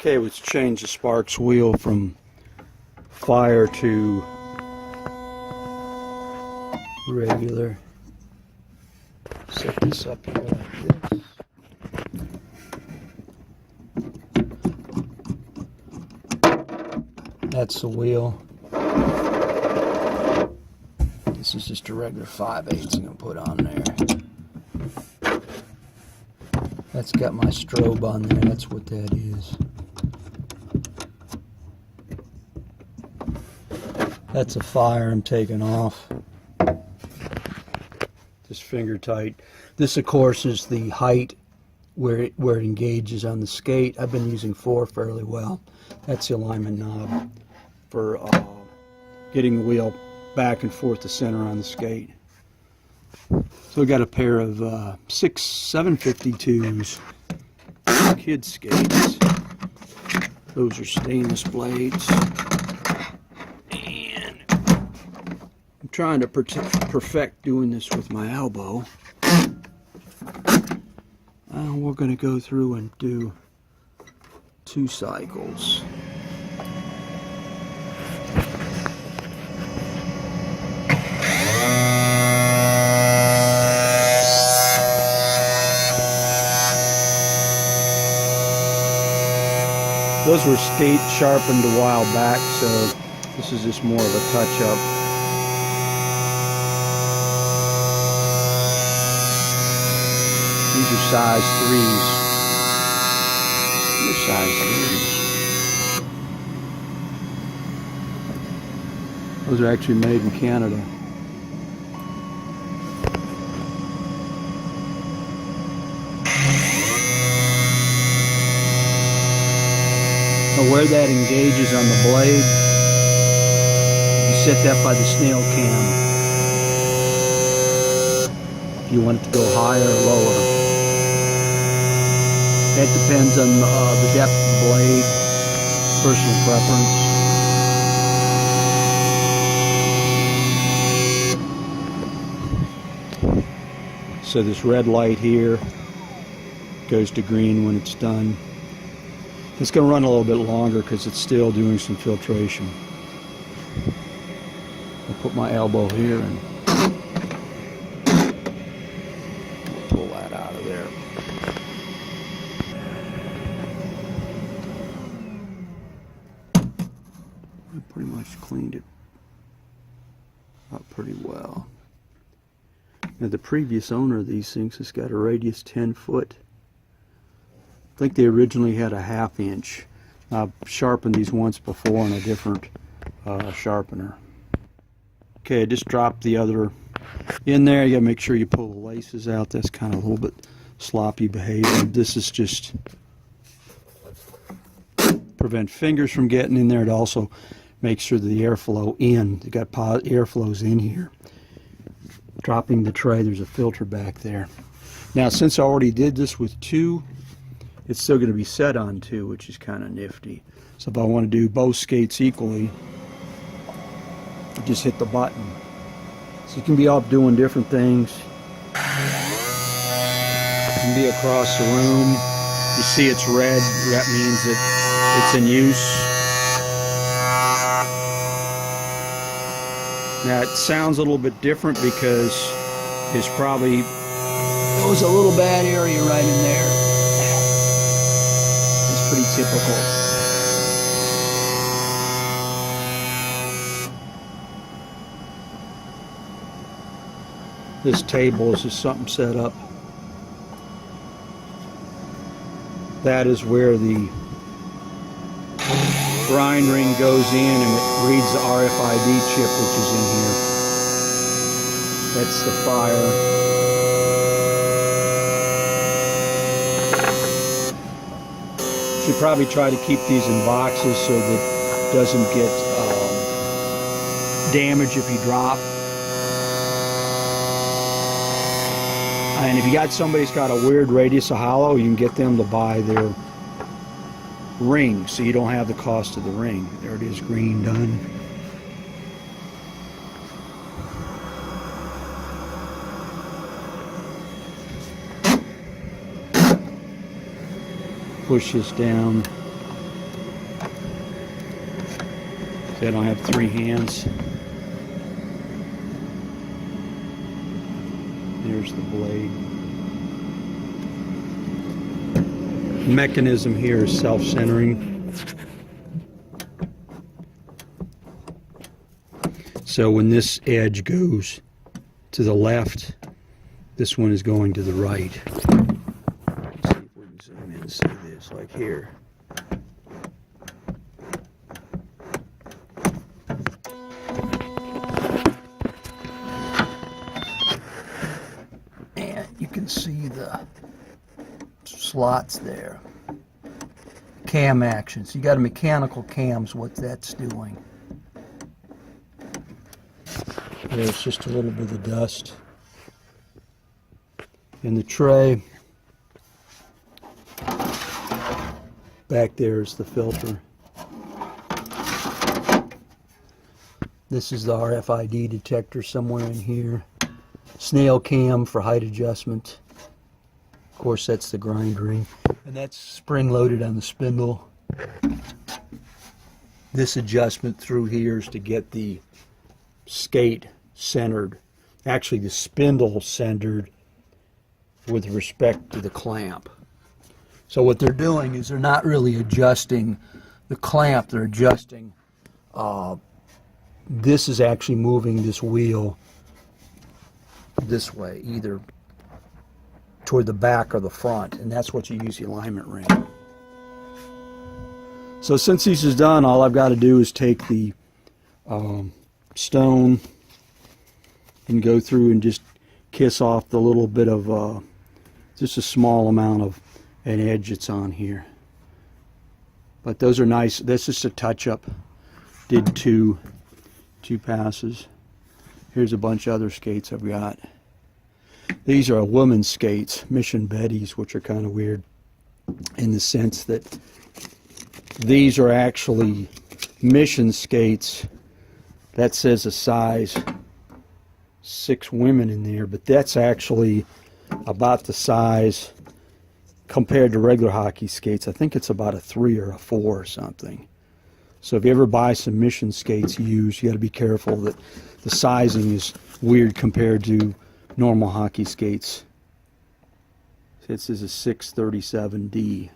Okay, let's change the Sparx wheel from fire to regular. Set this up here like this. That's the wheel. This is just a regular 5/8 I'm going to put on there. That's got my strobe on there. That's what that is. That's a fire I'm taking off. Just finger tight. This, of course, is the height where it engages on the skate. I've been using 4 fairly well. That's the alignment knob for getting the wheel back and forth to center on the skate. So we got a pair of 752s, kid skates. Those are stainless blades. And I'm trying to perfect doing this with my elbow. We're going to go through and do 2 cycles. Those were skate sharpened a while back, so this is just more of a touch-up. These are size 3s. They're size 3s. Those are actually made in Canada. Now where that engages on the blade, you set that by the snail cam. If you want it to go higher or lower. That depends on the depth of the blade, personal preference. So this red light here goes to green when it's done. It's going to run a little bit longer because it's still doing some filtration. I'll put my elbow here and pull that out of there. I pretty much cleaned it up pretty well. Now the previous owner of these things has got a radius 10 foot. I think they originally had a 1/2 inch. I've sharpened these once before on a different sharpener. Okay, I just dropped the other in there. You gotta make sure you pull the laces out. That's kind of a little bit sloppy behavior. This is just prevent fingers from getting in there. It also makes sure that the airflow in. You got airflows in here. Dropping the tray, there's a filter back there. Now, since I already did this with 2, it's still going to be set on 2, which is kind of nifty. So if I want to do both skates equally, I just hit the button. So you can be up doing different things. You can be across the room. You see it's red, that means that it's in use. Now it sounds a little bit different because there was a little bad area right in there. It's pretty typical. This table is just something set up. That is where the grind ring goes in and it reads the RFID chip which is in here. That's the fire. Should probably try to keep these in boxes so that it doesn't get damaged if you drop. And if you got somebody who's got a weird radius of hollow, you can get them to buy their ring so you don't have the cost of the ring. There it is, green done. Push this down. See, I don't have three hands. There's the blade. The mechanism here is self-centering. So when this edge goes to the left, this one is going to the right. Let's see if we can zoom in and see this, like here. And you can see the slots there. Cam actions. You got a mechanical cam's what that's doing. There's just a little bit of dust in the tray. Back there is the filter. This is the RFID detector somewhere in here. Snail cam for height adjustment. Of course, that's the grind ring. And that's spring loaded on the spindle. This adjustment through here is to get the skate centered. Actually, the spindle centered with respect to the clamp. So what they're doing is they're not really adjusting the clamp, they're adjusting, this is actually moving this wheel this way, either toward the back or the front, and that's what you use the alignment ring. So since this is done, all I've got to do is take the stone and go through and just kiss off the little bit of, just a small amount of an edge that's on here. But those are nice. This is a touch-up. Did two passes. Here's a bunch of other skates I've got. These are women's skates, Mission Betties, which are kind of weird in the sense that these are actually mission skates. That says a size 6 women in there, but that's actually about the size compared to regular hockey skates. I think it's about a 3 or a 4 or something. So if you ever buy some mission skates used, you got to be careful that the sizing is weird compared to normal hockey skates. This is a 637D.